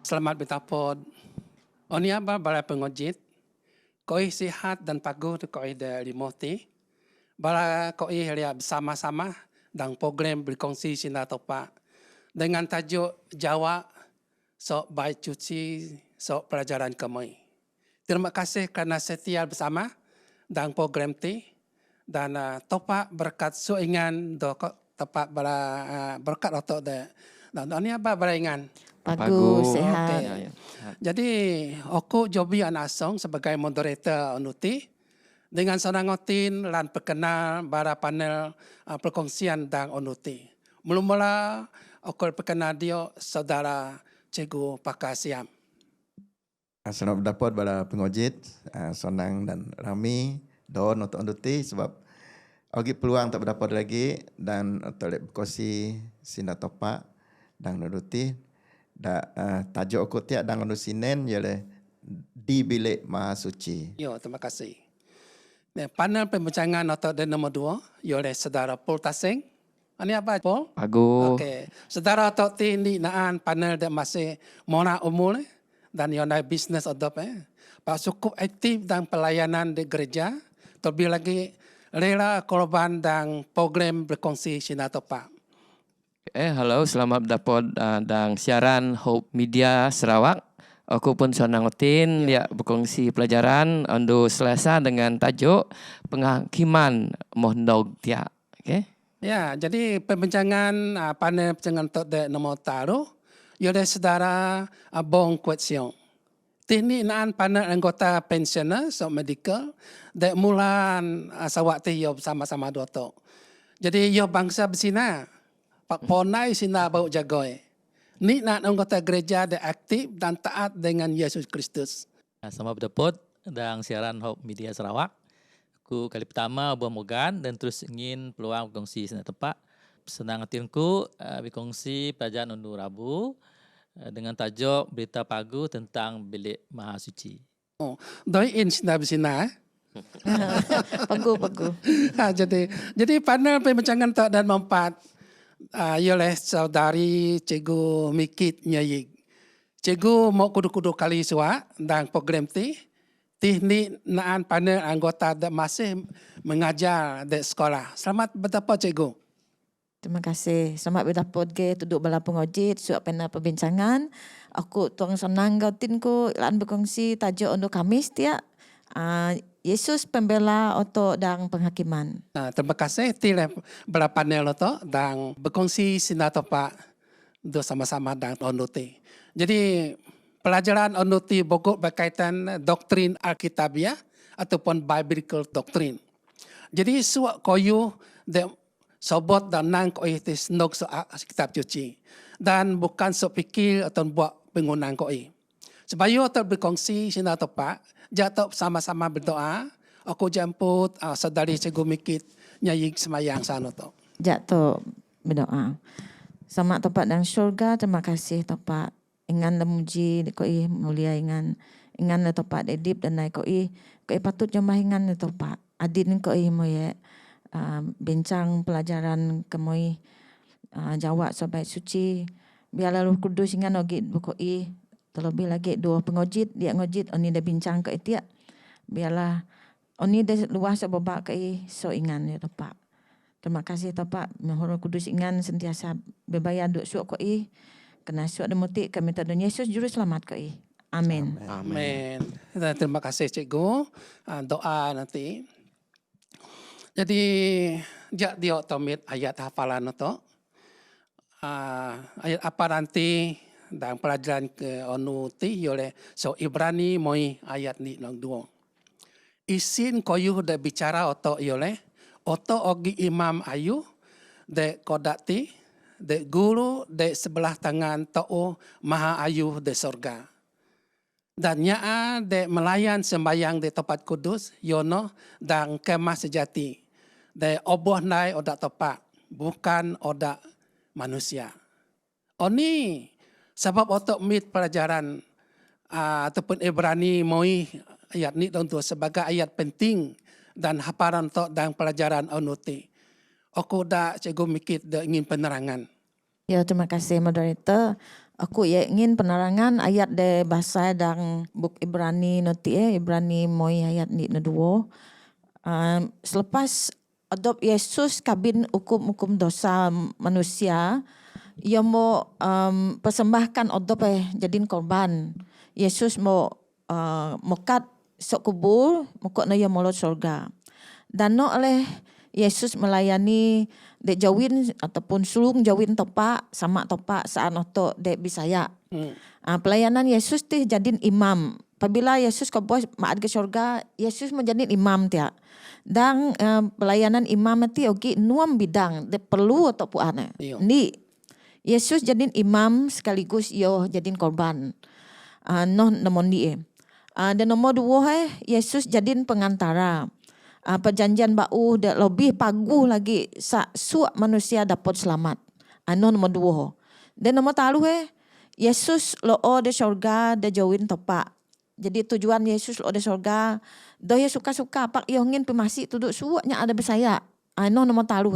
Selamat bertapod. Oni apa bara pengojit. Koi sihat dan pagu tu koi de limoti. Bara koi ria bersama-sama dan program berkongsi sinar topak. Dengan tajuk Jawa sok baik cuci sok pelajaran kami. Terima kasih kerana setia bersama dan program ti dan topak berkat suingan do tepat berkat otok de. Dan oni apa beringan? Pagu, sehat. Okey. Jadi aku Jobi Anasong sebagai moderator Onuti dengan senang otin lan perkenal bara panel perkongsian dan Onuti. Mula-mula aku perkenal dia saudara Cikgu Pakasiam. Selamat berdapat pada pengojit, Sonang dan Rami, Don untuk Onuti sebab bagi peluang untuk berdapat lagi dan untuk berkongsi sinar topak dan Onuti. Tajuk aku tiap dan Onusinen ialah di bilik Maha Suci. Yo, terima kasih. Panel pembincangan atau nombor 2 ialah saudara Paul Tasing. Ini apa Paul? Pagu. Okey. Saudara Tok Ti ni naan panel dia masih mona umur dan yang ada bisnes adop Pak cukup aktif dan pelayanan di gereja. Terlebih lagi rela korban dan program berkongsi sinar topak. Halo, selamat dapat dan siaran Hope Media Sarawak. Aku pun senang otin ya berkongsi pelajaran untuk Selasa dengan tajuk penghakiman Mondog Tia. Okey. Ya, jadi pembincangan panel pembincangan Tok de nombor taruh ialah saudara Bong Kuat Siong. Teknik naan panel anggota pensioner so medical dek mulan sawak ti yo sama-sama dua tok. Jadi yo bangsa bersina. Pak Ponai sina bau jagoi. Ni nak anggota gereja dek aktif dan taat dengan Yesus Kristus. Selamat berdapat dan siaran Hope Media Sarawak. Aku kali pertama buat Morgan dan terus ingin peluang berkongsi sinar tepat. Senang hatinku berkongsi pelajaran undur Rabu dengan tajuk Berita Pagu tentang Bilik Maha Suci. Oh, doi in sina bersina. Pagu. Jadi panel pembincangan Tok dan mempat ialah saudari Cikgu Mikit Nyayik. Cikgu mau kudu-kudu kali suak dan program ti. Teknik naan panel anggota masih mengajar di sekolah. Selamat berdapat Cikgu. Terima kasih. Selamat berdapat ke duduk bala pengojit suap panel perbincangan. Aku tuang senang gautin ku lan berkongsi tajuk untuk Khamis tiap. Yesus pembela otok dan penghakiman. Terima kasih tilai bala panel otok dan berkongsi sinar topak do sama-sama dan Onuti. Jadi pelajaran Onuti pokok berkaitan doktrin Alkitabiah ataupun biblical doctrine. Jadi suak koyu de sobot dan nang koi tis nok so kitab suci dan bukan so fikir atau buat penggunaan koi. Supaya otak berkongsi sinar topak, jatuh sama-sama berdoa. Aku jemput saudari Cikgu Mikit Nyayik semayang sana tu. Jatuh berdoa. Selamat topak dan syurga. Terima kasih topak. Ingan lemuji koi mulia ingan le topak edip dan naik koi patut jomah ingan le topak. Adin koi moye bincang pelajaran kemoi Jawa sobat suci. Biarlah Roh Kudus ingan ogit bukoi. Terlebih lagi dua pengojit dia ngojit oni dah bincang ke tiak. Biarlah oni dah luas sebab ke so ingan ya topak. Terima kasih topak. Roh Kudus ingan sentiasa berbayar duk suak koi. Kena suat demutik kami tadun Yesus juru selamat koi. Amin. Amin. Terima kasih Cikgu. Doa nanti. Jadi jak dia tomit ayat hafalan itu. Ayat apa nanti dan pelajaran ke Onuti oleh so Ibrani moi ayat ni nang dua. Isin koyu de bicara oto oleh oto ogi imam ayu de kodati de guru de sebelah tangan to maha ayu de sorga. Dan nyaa de melayan sembayang de tempat kudus yono dan kemah sejati de oboh nai odak tepak bukan odak manusia. Oni sebab otak mit pelajaran ataupun Ibrani moi ayat ni tentu sebagai ayat penting dan haparan tok dan pelajaran Onuti. Aku dah Cikgu Mikit dah ingin penerangan. Ya, terima kasih moderator. Aku ingin penerangan ayat de bahasa dan buk Ibrani nanti Ibrani moi ayat ni dua. Selepas adop Yesus kabin hukum dosa manusia, ia mau persembahkan adop jadiin korban. Yesus mau mokat sok kubur, mokok na ia molot surga. Dan no oleh Yesus melayani dek jawin ataupun sulung jawin topak sama topak saat oto dek Bisaya. Pelayanan Yesus tih jadin imam. Apabila Yesus ke bos maat ke surga, Yesus menjadi imam tiak. Dan pelayanan imam itu ogi nuam bidang dek perlu atau puana. Iyo. Ni Yesus jadin imam sekaligus yo jadin korban. No nomor ni dan nomor dua Yesus jadin pengantara. Perjanjian bau dah lebih paguh lagi suak manusia dapat selamat. Nomor dua. Dan nomor talu Yesus loo de surga de jauhin topak. Jadi tujuan Yesus loo de surga doya suka-suka pak yo ngin pemasi tuduk suaknya ada besaya. Nomor talu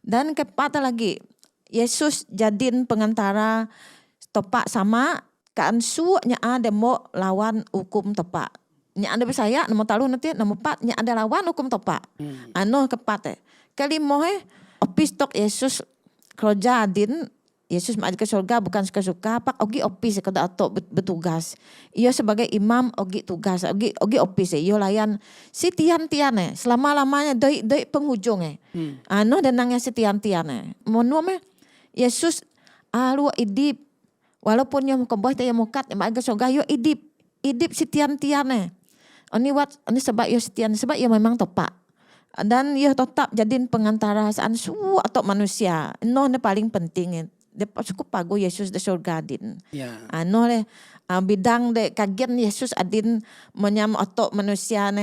Dan kepata lagi Yesus jadin pengantara topak sama kan suaknya ada mau lawan hukum topak. Nya ada besaya nomor talu nanti nomor 4 nya ada lawan hukum topak. Kepat kelima opis tok Yesus kerja adin Yesus maaj ke surga bukan suka-suka pak ogi opis kada atok bertugas. Ia sebagai imam ogi tugas ogi opis ia layan si tian-tian selama-lamanya doi penghujung dan nangnya si tian-tian Mono Yesus lu idip walaupun yang kebah taya mukat maaj ke surga yo idip si tian-tian Ini sebab yo setian sebab yo memang tepat. Dan yo tetap jadiin pengantara saan su atau manusia. Ne paling penting. Dia cukup pagu Yesus de surga adin. Ya. Bidang de kagian Yesus adin menyam atau manusia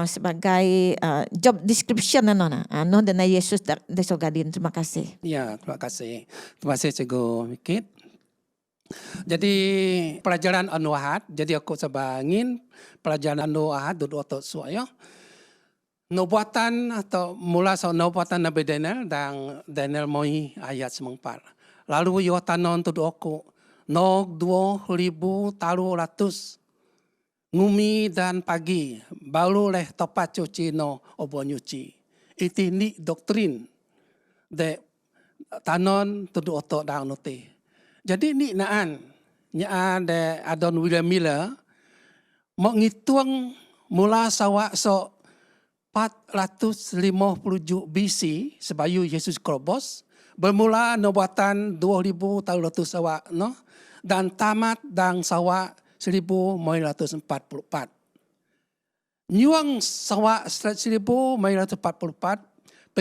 sebagai job description dan Yesus de surga adin. Terima kasih. Ya, terima kasih. Terima kasih Cikgu Mikit. Jadi pelajaran anu ahad, jadi aku sebangin pelajaran anu ahad duduk otot suaya. Nubuatan atau mula nubuatan Nabi Daniel dan Daniel moi ayat 94. Lalu yo tanon duduk aku nog 2000 talu ratus ngumi dan pagi baru leh topat cuci no obo nyuci. Iti ni doktrin de tanon duduk otot dang nuti. Jadi ni naan de Adon William Miller mau ngitung mula sawak 450 BC sebayu Yesus Krobos bermula nubuatan 2000 tahun lalu sawak dan tamat dan sawak 1944. Nyuang sawak 1944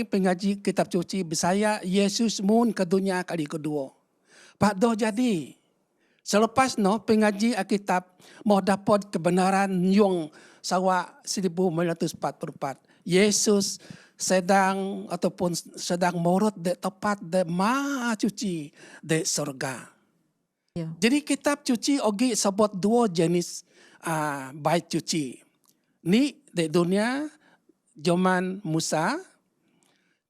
pengaji kitab suci Bisaya Yesus mun ke dunia kali kedua. Pak doh jadi selepas pengaji Alkitab mau dapat kebenaran nyuang sawak 1944 Yesus sedang morot de tepat de maha cuci de surga. Ya. Jadi kitab cuci ogi sebut dua jenis bait cuci. Ni de dunia zaman Musa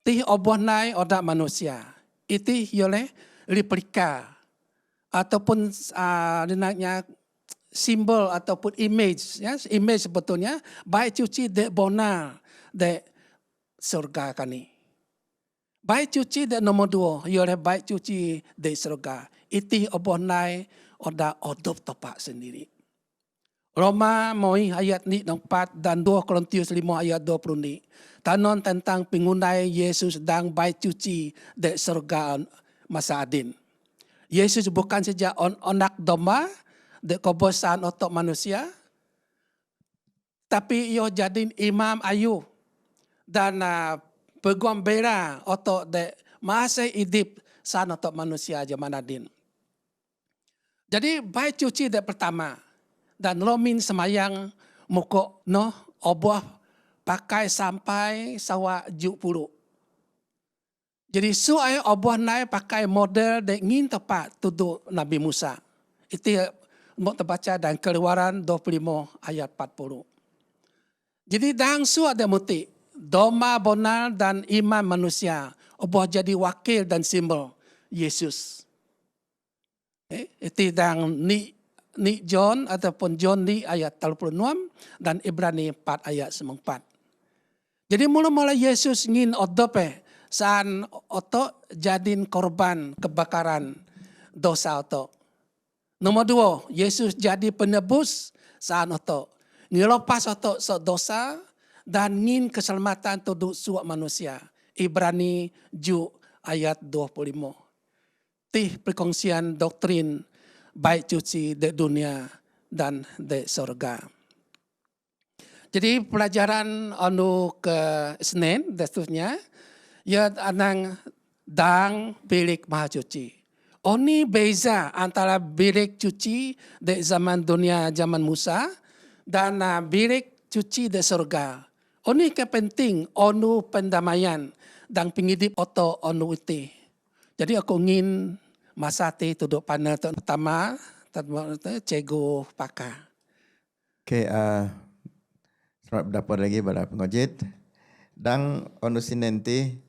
tih oboh nai odak manusia. Itih yole replika ataupun dinanya simbol ataupun image image sebetulnya bait cuci de bona de surga kani. Bait cuci de nomor 2 yole bait cuci de surga. Iti oboh nai oda odop topak sendiri. Roma moi ayat ni 4 dan 2 Korintus 5 ayat 20 ni. Tanon tentang pengunai Yesus dan bait cuci de surga masa adin. Yesus bukan saja anak domba de kobosan otok manusia, tapi ia jadi imam ayu dan peguam bera otok de masih hidup san otok manusia zaman adin. Jadi bait cuci de pertama dan lomin semayang mukok oboh pakai sampai sawak 70. Jadi suai oboh naik pakai model de ngin tepat tuduk Nabi Musa. Itu mau terbaca dan Keluaran 25 ayat 40. Jadi dang su ada muti domba bonal dan iman manusia oboh jadi wakil dan simbol Yesus. Itu dang ni John ataupun John ni ayat 36 dan Ibrani 4 ayat 4. Jadi mula-mula Yesus ngin odope saan oto jadin korban kebakaran dosa oto. Nomor 2, Yesus jadi penebus saan oto. Ngilopas oto dosa dan ngin keselamatan untuk semua manusia. Ibrani ju ayat 25. Tih perkongsian doktrin baik cuci di dunia dan di sorga. Jadi pelajaran anu ke Senin dasturnya ya anang dang bilik maha cuci. Oni beza antara bilik cuci di zaman dunia zaman Musa dan bilik cuci di sorga. Oni kepenting onu pendamaian dan pengidip oto onu iti. Jadi aku ingin masa tuduk panel pertama Cikgu Paka. Okay, selamat berdapat lagi pada pengojit. Dan onusin nanti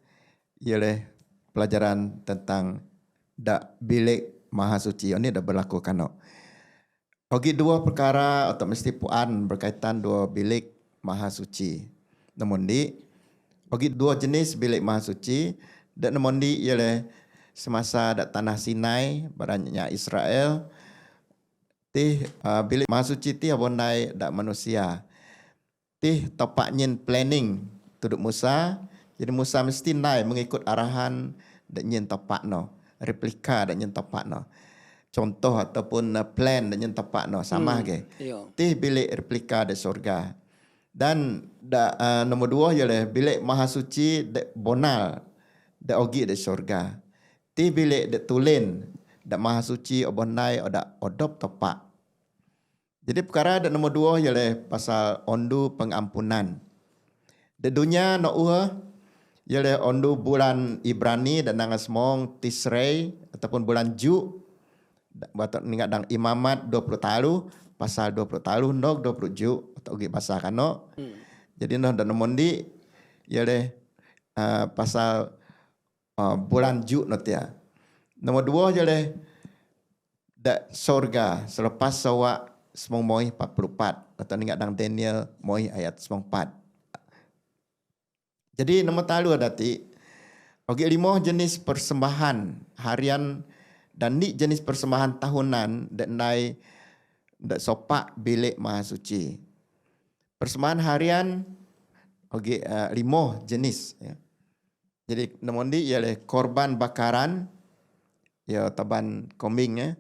ialah pelajaran tentang dak bilik maha suci. Ini dah berlaku kano. Ogi dua perkara atau mesti puan berkaitan dua bilik maha suci. Namun di ogi dua jenis bilik maha suci. Dan namun di ialah semasa dak tanah Sinai barangnya Israel. Bilik maha suci ti abonai dak manusia. Topaknya planning tuduk Musa. Jadi Musa mesti naik mengikut arahan dak nyen topak no. Replika dak nyen topak no. Contoh ataupun plan dak nyen topak no sama ke. Bilik replika di surga. Dan nombor 2 ialah bilik maha suci dak bonal dak ogi di surga. Bilik dak tulen dak maha suci obonai odak odop topak. Jadi perkara dak nombor 2 ialah pasal ondu pengampunan. Di dunia no ialah ondu bulan Ibrani dan nang semong Tisrei ataupun bulan Ju. Batok ningat dang imamat 20 tahun pasal 20 tahun nok 20 Ju atau ugi pasal kano. Jadi no dan mondi ialah pasal bulan Ju no tia. Nomor 2 ialah dak surga selepas sawa semong moi 44 atau ningat dang Daniel moi ayat 4. Jadi nombor 3 dati ogi 5 jenis persembahan harian dan ni jenis persembahan tahunan dak nai dak sopak bilik maha suci. Persembahan harian ogi 5 jenis ya. Jadi nombor ni ialah korban bakaran ya taban kombing ya.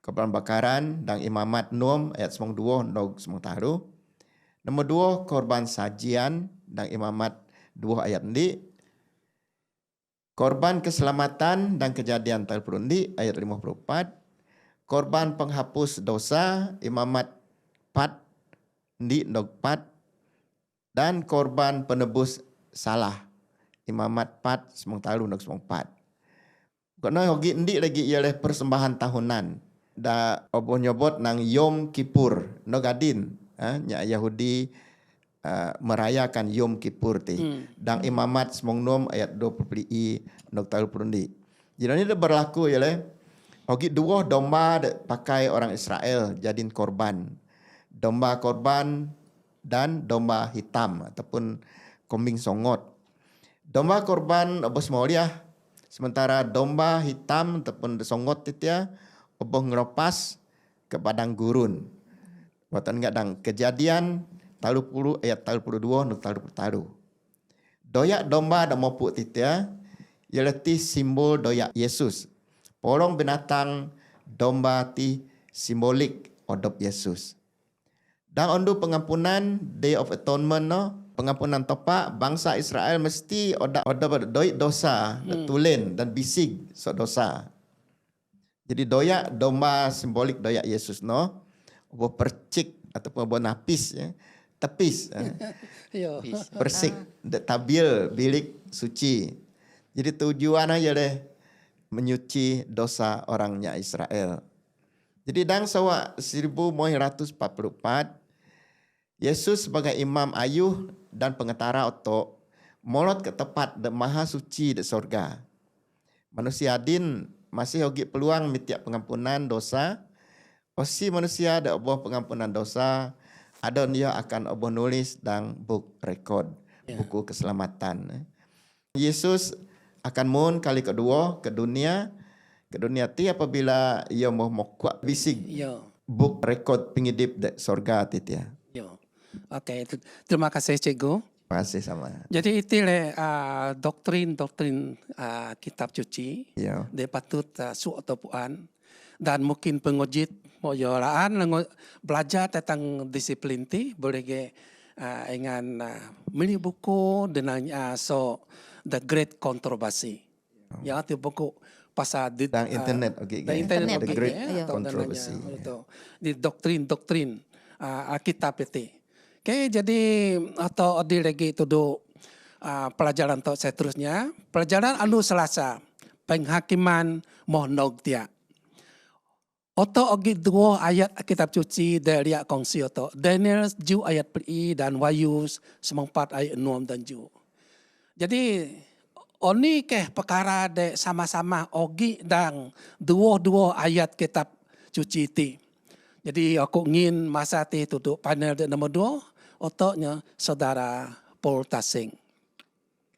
Korban bakaran dan imamat nom ayat 2 nog 10 tahu. Nombor 2 korban sajian dan imamat 2 ayat ni. Korban keselamatan dan kejadian terperundi ayat 54. Korban penghapus dosa imamat 4 ni nog 4. Dan korban penebus salah imamat 4 semong tahu nog 4. Kena hogi ndi lagi ialah persembahan tahunan. Da oboh nyobot nang Yom Kippur no gadin nya Yahudi merayakan Yom Kippur ti. Dan imamat semong nom ayat 20 nok tahu perundi. Jadi ini berlaku ialah hogi 2 domba pakai orang Israel jadin korban. Domba korban dan domba hitam ataupun kombing songot. Domba korban oboh semoliah sementara domba hitam ataupun songot titia oboh ngeropas ke padang gurun. Watan ngadang kejadian talu puluh ayat talu puluh 2 nuk talu talu. Doyak domba dak mopuk titia ialah ti simbol doyak Yesus. Polong binatang domba ti simbolik odop Yesus. Dan ondu pengampunan Day of Atonement no, pengampunan topak bangsa Israel mesti odop doik dosa, tulen dan bisig so dosa. Jadi doyak domba simbolik doyak Yesus no. Obo percik ataupun obo napis ya. Tepis. Persik tabil bilik suci. Jadi tujuannya ialah menyuci dosa orangnya Israel. Jadi dang sawa 1144 Yesus sebagai imam ayuh dan pengetara otok molot ke tempat de maha suci de sorga. manusia adin masih ogi peluang mitiak pengampunan dosa. Osi manusia ada oboh pengampunan dosa, ada dia akan oboh nulis dan buk rekod, buku keselamatan. Yesus akan mun kali kedua ke dunia ti apabila ia mau kuat bising Yo. buk rekod pengidip de sorga titia. Yo. Okey, terima kasih cikgu. Terima kasih sama. Jadi itulah doktrin kitab suci. Ya. Dia patut su atau puan dan mungkin pengojit mau yolaan belajar tentang disiplin ti boleh ke dengan mini buku dengan The Great Controversy. Ya, itu buku pasal di Dan internet oke. dan internet The oke, Great atau Controversy. namanya, itu di doktrin Alkitab itu. Oke, jadi atau di lagi itu pelajaran untuk seterusnya. Pelajaran anu Selasa, penghakiman mohnog dia. Oto ogi dua ayat kitab suci dari kongsi oto. Daniel 7 ayat peri dan Wahyu 4 ayat 6 dan 7. Jadi oni ke perkara de sama-sama ogi dan dua ayat kitab suci ti. Jadi aku ingin masa ti duduk panel nomor 2 otoknya saudara Paul Tasing.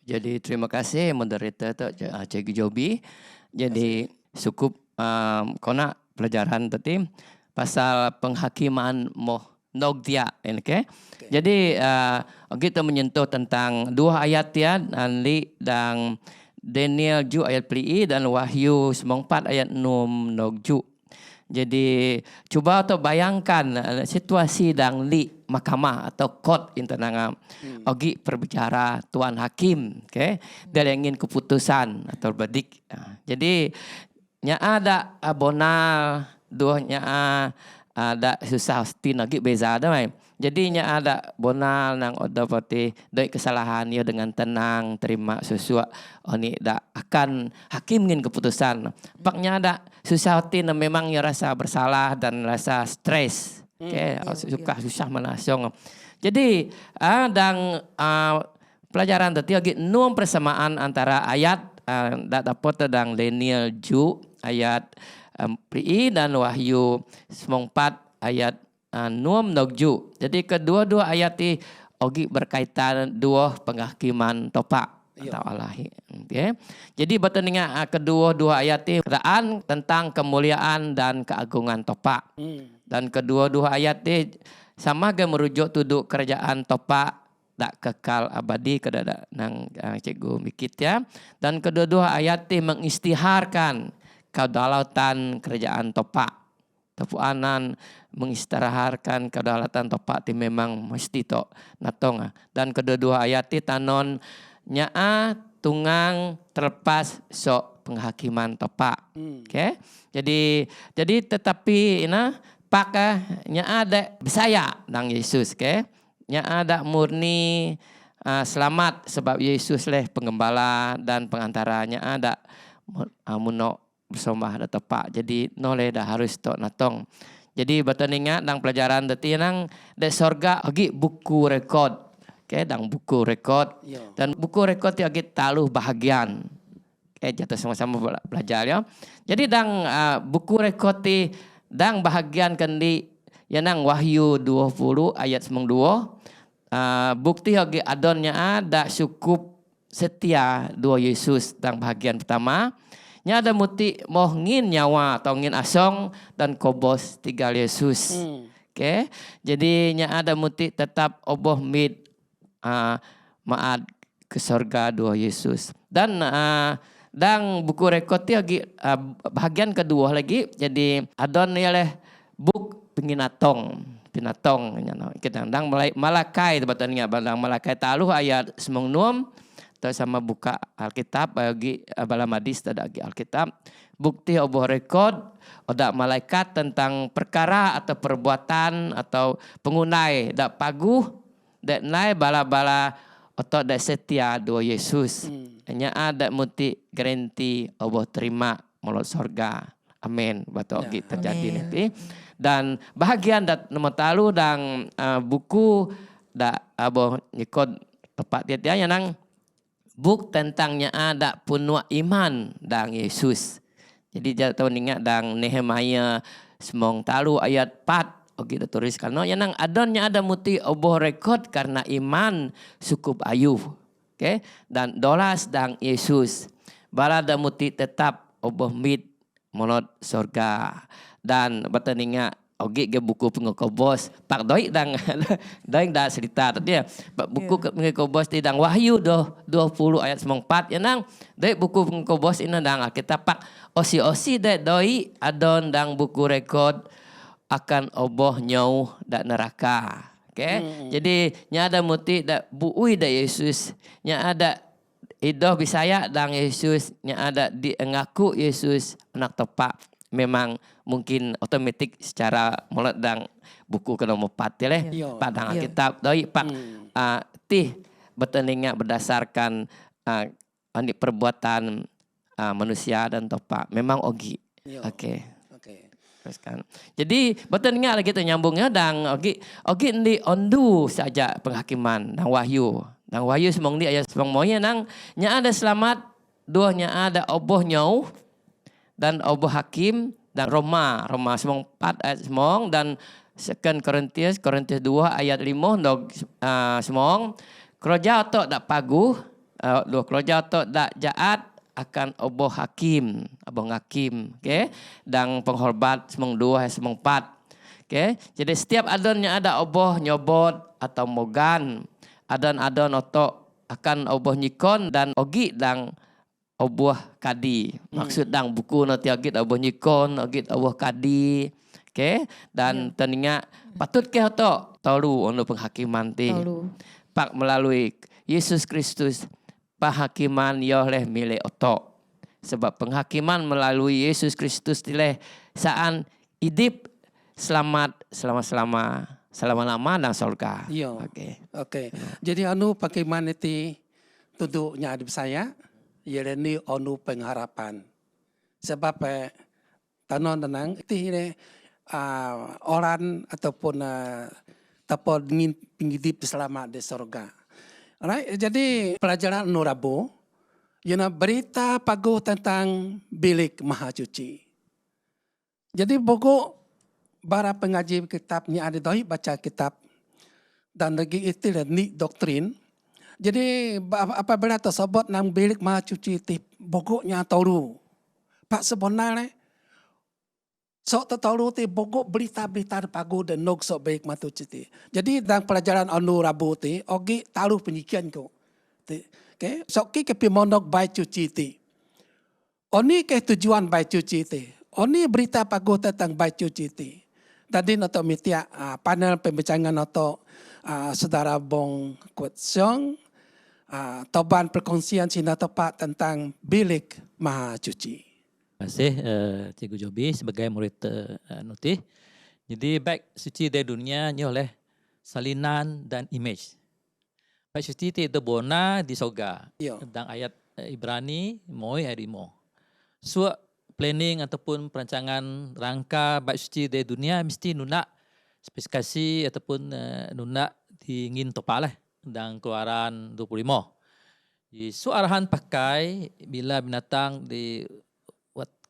Jadi terima kasih moderator Cikgu Jobi. Jadi cukup kona pelajaran tadi pasal penghakiman mohnog dia, okay? Jadi kita menyentuh tentang dua ayat ya, dan Daniel 7 ayat peli dan Wahyu 4 ayat 6 nogju. Jadi cuba atau bayangkan situasi dang li mahkamah atau court internang ogi perbicara tuan hakim, okay? Dia ingin keputusan atau berdik. Jadi nya ada bonal dua nya ada susah tin lagi beza dah mai. Jadi nya ada bonal nang oda pati doi kesalahan ia dengan tenang terima sesuatu oni dak akan hakim ngin keputusan. Paknya ada susah tin memang ia rasa bersalah dan rasa stres. Okay, susah menasong. Jadi pelajaran tadi lagi nuam persamaan antara ayat dak dapat tentang Daniel 7 ayat pri dan Wahyu 4 ayat 6 nogju. Jadi kedua-dua ayat ini ogi berkaitan dua penghakiman topak atau alahi. Okay. Jadi bertandingan kedua-dua ayat ini keraan tentang kemuliaan dan keagungan topak. Dan kedua-dua ayat ini sama ge merujuk tuduk kerajaan topak dak kekal abadi kedada nang cikgu mikit ya. Dan kedua-dua ayat ini mengistiharkan kedaulatan kerajaan topak. Tepuanan mengistiharkan kedaulatan topak itu memang mesti tok natong. Dan kedua-dua ayat itu tanon nyaa tungang terlepas sok penghakiman topak. Okay? Jadi tetapi pak nyaa ada besaya nang Yesus, okay? Nyaa ada murni selamat sebab Yesus leh penggembala dan pengantaranya ada muno bersama ada tepak. Jadi noleh dah harus tok natong. Jadi bertandingan dang pelajaran deti nang de sorga agi buku rekod. Okay, dang buku rekod. Dan buku rekod ti agi taluh bahagian. Okay, jatuh sama-sama belajar ya. Jadi dang buku rekod ti dang bahagian kendi ya nang Wahyu 20 ayat 92. Bukti agi adonnya ada cukup setia dua Yesus dang bahagian pertama. Nya ada muti moh ngin nyawa atau ngin asong dan kobos tinggal Yesus. Okay. Jadi nya ada muti tetap oboh mid maad ke sorga dua Yesus. Dan buku rekod lagi bahagian kedua lagi. Jadi adon ialah buk pinatong kita dang Malakai tebatannya bandang Malakai taluh ayat 96. Atau sama buka Alkitab bagi balamadis ada lagi Alkitab bukti oboh rekod oda malaikat tentang perkara atau perbuatan atau pengunai dak paguh dak nai bala-bala atau dak setia dua Yesus hanya ada muti garanti oboh terima mulut sorga amin batu ogi terjadi nanti dan bahagian dat nomor talu dan buku dak oboh nyikod tepat dia nang buk tentangnya ada punua iman dang Yesus. Jadi dia tahu ingat dang Nehemia semong talu ayat 4 oke tuliskan no yang adonnya ada muti oboh rekod karena iman cukup ayu. Oke dan dolas dang Yesus. Bala da muti tetap oboh mit monot surga dan bataninga oke ke buku pengekobos pak doi dang doi dah cerita tadi ya pak buku pengekobos di dang Wahyu 20 ayat 4 ya nang doi buku pengekobos ini dang kita pak osi doi adon dang buku rekod akan oboh nyau dak neraka. Jadi nya ada muti dak buui dak Yesus nya ada idoh bisaya dang Yesus nya ada di ngaku Yesus anak tepak memang mungkin otomatik secara mulut dang buku ke nomor 4 ya leh padang kitab doi pak tih beteninga berdasarkan anik perbuatan manusia dan topak memang ogi. Oke. Teruskan. Jadi beteninga lagi tu nyambungnya dang ogi di ondu saja penghakiman dang Wahyu semong di ayat semong moya nang nya ada selamat dua nya ada oboh nyau dan oboh hakim dan Roma semong 4 ayat semong dan 2 Korintius 2 ayat 5 dog semong keroja atau dak pagu dua keroja atau dak jaat akan oboh hakim abang hakim dan penghormat semong 2 ayat semong 4 jadi setiap adonnya ada oboh nyobot atau mogan adon atau akan oboh nyikon dan ogi dang obuah kadi. Maksud dang buku nanti agit obuah nyikon, agit obuah kadi. Dan teninga patut ke oto tolu untuk penghakiman ti. Pak melalui Yesus Kristus penghakiman yohleh milik oto. Sebab penghakiman melalui Yesus Kristus tileh saan idip selamat selama-lama dan surga. Oke. Jadi penghakiman itu tuduknya adib saya. Ini onu pengharapan. Sebab tanon tenang itu orang ataupun tapol ingin hidup selamat di surga. Right? Jadi pelajaran Rabu, berita pagu tentang bilik Maha Suci. Jadi buku para pengaji kitabnya ada doi baca kitab dan lagi itu ni doktrin. Jadi apabila tersebut nang bilik Maha Suci itu pokoknya tahu. Pak sebenarnya sok tahu itu pokok berita-berita pagu dan nok sok bilik Maha Suci. Jadi dalam pelajaran anu Rabu itu ogi taruh penyikian ko. Sok ki kepimonok baik suci itu. Oni ke tujuan baik suci itu. Oni berita pagu tentang baik suci itu. Tadi noto mitia panel pembicaraan noto saudara Bong Kuat Siong. Toban perkongsian Sina tepat tentang bilik Maha Suci. Terima kasih Cikgu Jobi sebagai murid Nutih. Jadi baik suci dari dunia ni oleh salinan dan image. Baik suci itu bona di soga. Tentang ayat Ibrani moi arimo. So planning ataupun perancangan rangka baik suci dari dunia mesti nuna spesifikasi ataupun nuna diingin topak lah. Dan Keluaran 25. Di arahan pakai bila binatang di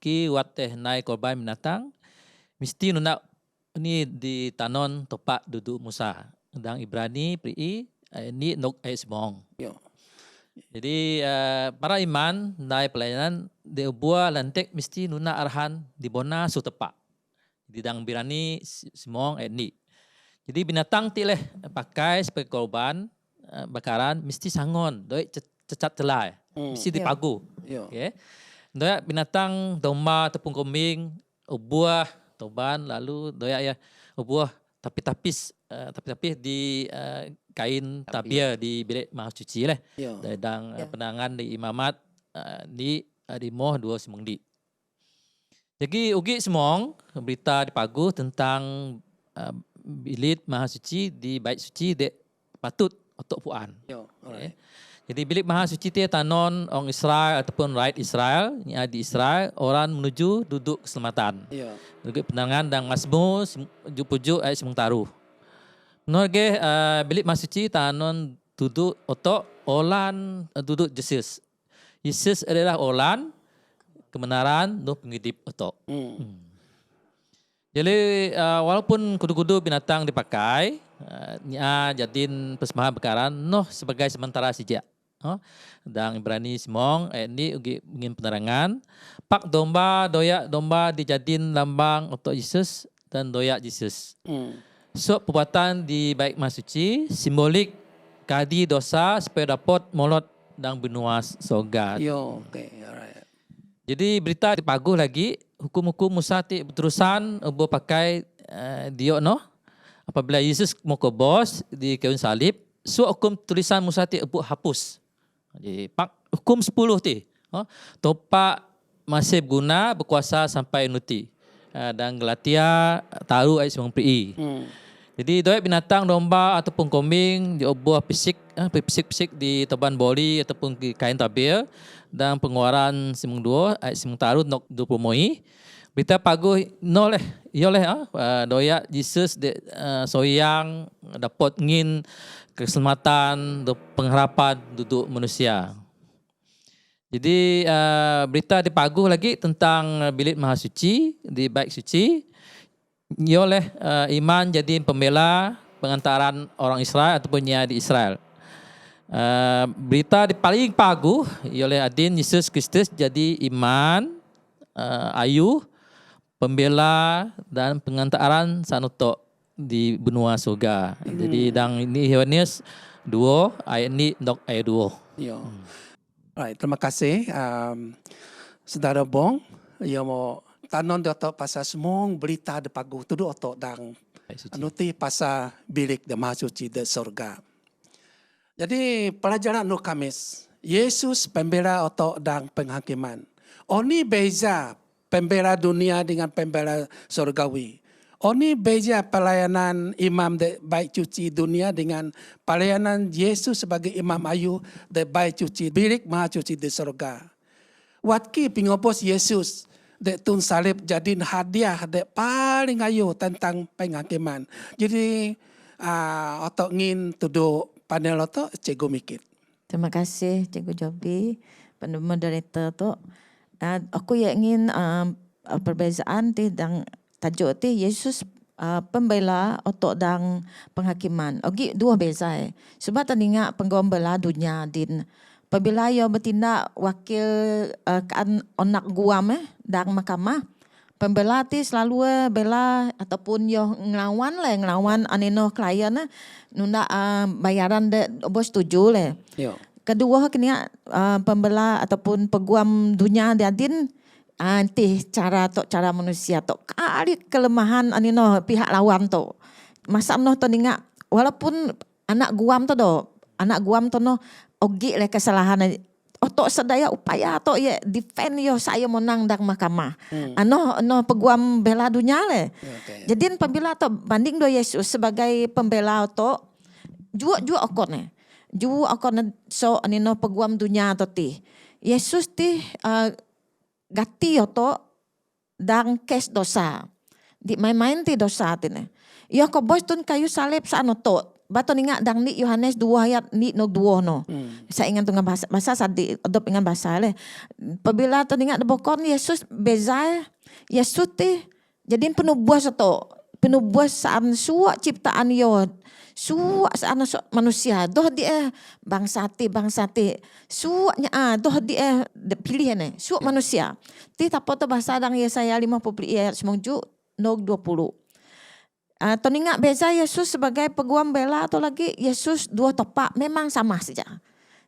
wateh naik korban binatang mesti nuna ini di tanon topak duduk Musa. Dan Ibrani pri ini nok semong. Jadi para iman naik pelayanan di buah lantek mesti nuna arahan di bona su tepak. Di dang Ibrani semong ni. Jadi binatang tileh pakai sebagai korban bakaran mesti sangon, doi cacat celai, mesti dipagu. Doi binatang domba ataupun kambing, buah, toban, lalu doi buah tapi-tapis di kain tabia di bilik Maha Suci lah. Dan penangan di imamat di Moh 2 semengdi. Jadi ugi semong berita dipagu tentang bilik Maha Suci di bait suci dek patut untuk puan. Jadi bilik Maha Suci itu tanon orang Israel ataupun rakyat Israel, yang di Israel orang menuju duduk keselamatan. Duduk penangan dan Mazmur 70 ayat semung taruh. Menurut bilik Maha Suci tanon duduk untuk Olan duduk Yesus. Yesus adalah olan kebenaran no penghidup otok. Jadi walaupun kudu-kudu binatang dipakai, jadiin persembahan bakaran noh sebagai sementara saja. Dan Ibrani Simong ini ingin penerangan. Pak domba, doyak domba dijadiin lambang untuk Yesus dan doyak Yesus. So perbuatan di baik Maha Suci simbolik kadi dosa supaya dapat molot dan benua sorga. Yo, okay, alright. Jadi berita dipaguh lagi hukum-hukum Musa ti beterusan obo pakai dia no. Apabila Yesus mau ke bos di kayu salib, so hukum tulisan Musa ti obo hapus. Jadi pak hukum 10 ti. Topak masih guna berkuasa sampai nuti. Dan Galatia taruh ayat 90. Jadi doyak binatang domba ataupun kambing diobuh pisik di teban boli ataupun di kain tabir dan pengeluaran simung 2 ayat simung taruh nok 20 moi. Berita paguh noleh ioleh doyak Yesus soyang dapat ngin keselamatan pengharapan duduk manusia. Jadi berita dipaguh lagi tentang bilik Maha Suci di baik suci. Ia oleh iman jadi pembela pengantaran orang Israel ataupun di Israel. Berita di paling paguh ia oleh adin Yesus Kristus jadi iman, ayu, pembela dan pengantaran sanuto di benua surga. Jadi dan ini Yohanes 2 ayat ni dok ayat 2. Yo. Right, terima kasih. Saudara Bong, ia mau tanon dia otok pasal semua berita de pagu tu otok dang anuti pasal bilik de Maha Suci de surga. Jadi pelajaran nu Kamis, Yesus pembela otok dang penghakiman. Oni beza pembela dunia dengan pembela surgawi. Oni beza pelayanan imam de baik cuci dunia dengan pelayanan Yesus sebagai imam ayu de baik cuci bilik Maha Suci de surga. Watki pingopos Yesus dek tun salib jadi hadiah dek paling ayu tentang penghakiman. Jadi otok ngin tuduh panel otok Cikgu Mikit. Terima kasih Cikgu Jobi, moderator tu. Aku yang ingin perbezaan ti dan tajuk ti Yesus pembela otok dan penghakiman. Ogi dua beza sebab tandinga penggembala dunia din. Apabila ia bertindak wakil kan onak guam dan mahkamah, pembela ti selalu bela ataupun ia ngelawan anino klien nunda bayaran de bos setuju le. Kedua kena pembela ataupun peguam dunia diadin anti cara manusia tok kali kelemahan anino pihak lawan tu. Masa noh tandinga walaupun anak guam tu no ogi le kesalahan otok sedaya upaya atok ye defend yo saya menang dang mahkamah. Ano peguam bela dunia le. Jadi apabila atok banding do Yesus sebagai pembela otok jua okon so anino peguam dunia atok ti. Yesus ti gati otok dang kes dosa. Di main-main ti dosa ti ne. Yo ko bos tun kayu salib sa anotot. Bato ingat dang ni Yohanes 2 ayat ni no 2 no. Saya ingat tengah bahasa sadi adop ingat bahasa le. Apabila tu ingat bokon Yesus beza Yesus ti jadi penuh buas saan suak ciptaan yo. Suak saan manusia doh dia bangsa ti suaknya doh dia pilih ne suak manusia. Ti tapo tu bahasa dang Yesaya 50 ayat 9 no 20. Toninga beza Yesus sebagai peguam bela atau lagi Yesus dua topak memang sama saja.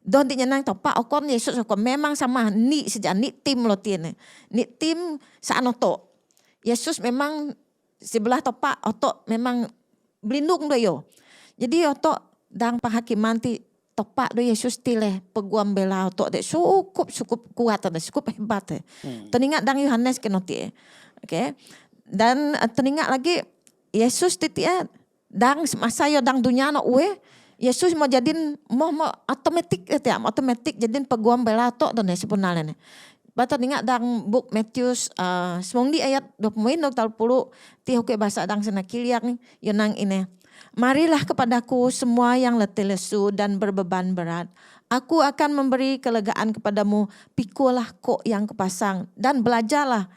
Don di nyenang topak okon Yesus okon memang sama ni saja ni tim lo tiene. Ni tim saanoto. Yesus memang sebelah topak otok memang berlindung do yo. Jadi otok dang penghakiman ti topak do Yesus tile peguam bela otok de cukup kuat de cukup hebat. Toninga dang Yohanes kenoti. Okay. Dan toninga lagi Yesus titia dang masa yo dang dunia no Yesus mau jadiin mau otomatik jadiin peguam bela tok dan sebenarnya. Bata ingat dang book Matius semong di ayat 20 ti hoke bahasa dang senakiliang yonang ini. Marilah kepadaku semua yang letih lesu dan berbeban berat. Aku akan memberi kelegaan kepadamu. Pikulah kok yang kupasang dan belajarlah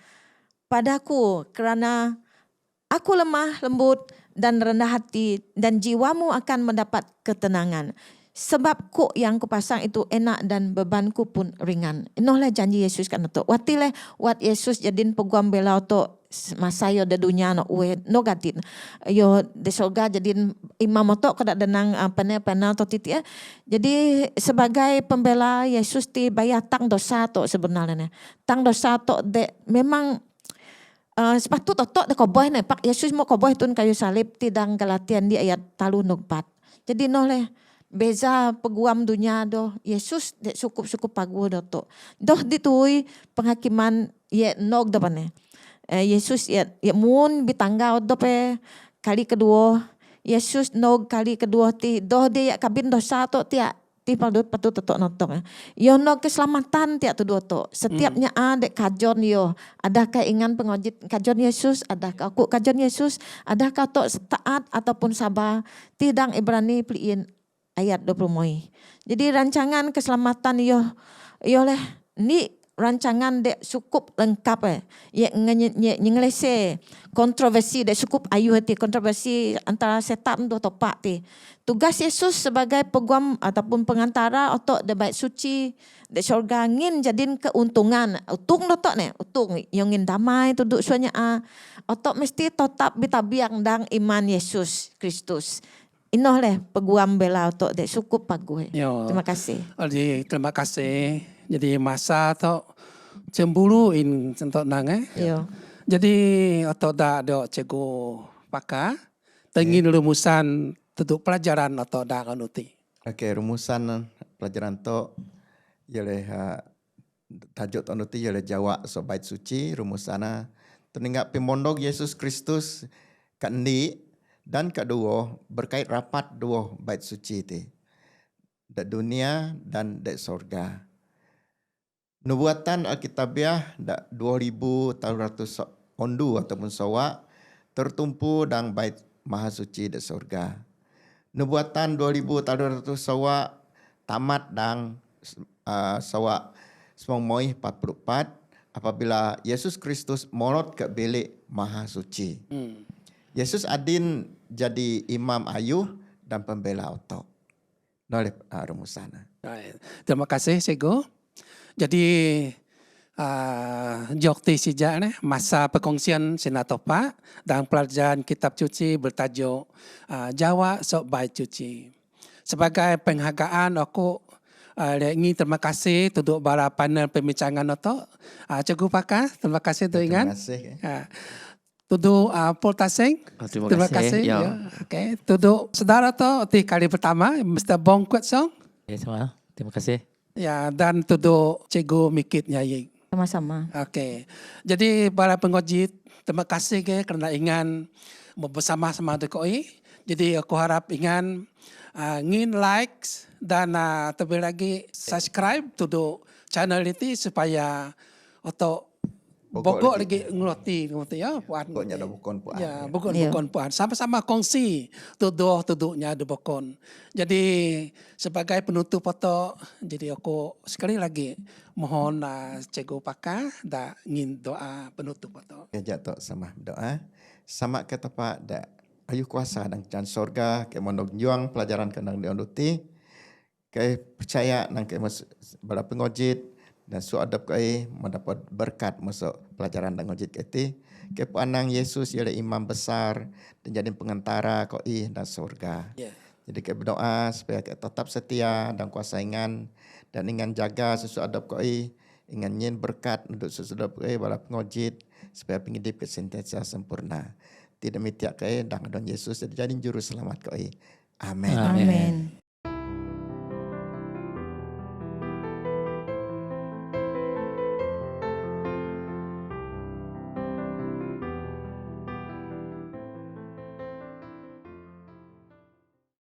padaku kerana aku lemah, lembut dan rendah hati dan jiwamu akan mendapat ketenangan. Sebab kok yang kupasang itu enak dan bebanku pun ringan. Inolah janji Yesus kan tu. Watile wat Yesus jadin peguam bela tu masa yo de dunia no we no gatin. Yo de surga jadin imam tu kada denang panel tu titik. Jadi sebagai pembela Yesus ti bayar tang dosa tu sebenarnya. Tang dosa tu de memang sepatut otok de koboh ne pak Yesus mo koboh tun kayu salib tidang Galatian di ayat 3:4. Jadi noleh beza peguam dunia doh Yesus de cukup pagu doh to. Doh ditui penghakiman ye nog dapane. Yesus ya mun bitanggau doh pe kali kedua Yesus nog kali kedua ti doh dia kabin dosa to tia ti patut totok nonton. Yo nog keselamatan tia tu to. Setiapnya ada kajon yo. Adakah ingan pengojit kajon Yesus? Adakah aku kajon Yesus? Adakah to taat ataupun sabar? Tidang Ibrani pliin ayat 20 moi. Jadi rancangan keselamatan yo leh ni rancangan dek cukup lengkap ye ngelese kontroversi dek cukup ayu hati kontroversi antara setan do topak ti. Tugas Yesus sebagai peguam ataupun pengantara otok de bait suci de syurga ngin jadin keuntungan. Utung dotok ne, utung yang ngin damai tuduk suanya otok mesti tetap bitabiang dang iman Yesus Kristus. Inoh leh peguam bela untuk dek cukup pagu. Terima kasih. Jadi terima kasih. Jadi masa tu cemburu untuk nang Yo. Jadi atau dak dok cikgu pakar tengin rumusan untuk pelajaran atau dak kanuti. Okey, rumusan pelajaran tu ialah tajuk tu ialah jawab so bait suci rumusana teningat pimondok Yesus Kristus kandi dan kedua berkait rapat dua bait suci ti. Dak dunia dan dak sorga. Nubuatan Alkitabiah dak 2000 tahun ratus ondu ataupun sawa tertumpu dang bait maha suci dak sorga. Nubuatan 2000 tahun ratus sawa tamat dang sawa semong moi 44 apabila Yesus Kristus morot ke bilik maha suci. Yesus adin jadi imam ayuh dan pembela otok. Noleh rumusan. Terima kasih cikgu. Jadi jokti sejak masa perkongsian sinatopa dan pelajaran kitab suci bertajuk jawab sok bait suci. Sebagai penghargaan aku ingin terima kasih untuk para panel pembincangan itu. Cikgu pakar, terima kasih tu ingat. Terima kasih. Tuduh Poltaseng. Terima kasih. Ya. Okay. Tuduh saudara tu di kali pertama Mr. Bong Kuat Song. Ya, sama. Terima kasih. Ya, dan tuduh Cikgu Mikit Nyai. Sama-sama. Okey. Jadi para pengojit, terima kasih kerana ingan bersama-sama dengan koi. Jadi aku harap ingin like dan terlebih lagi subscribe tuduh channel ini supaya untuk Bogor lagi ngerti ya puan. Pokoknya ada bukon puan. Ya, bukon puan. Sama-sama kongsi tuduhnya ada bukon. Jadi sebagai penutup foto, jadi aku sekali lagi mohon Cikgu Pakar dah ingin doa penutup foto. Ya jatuh sama doa. Sama ke tempat dak ayu kuasa dan sorga ke mondok juang pelajaran kenang dionduti. Ke percaya nang ke bala pengojit dan suadap kai mendapat berkat masuk pelajaran dan ngojit keti ke panang Yesus ialah imam besar dan jadi pengantara koi dan surga. Yeah. Jadi kita berdoa supaya kita tetap setia dan kuasa ingan dan ingan jaga sesuadap koi ingan nyin berkat untuk sesuadap koi bala pengojit supaya penghidup kesentiasa sempurna. Tidak mitiak koi dan Yesus jadi juru selamat koi. Amin. Amin.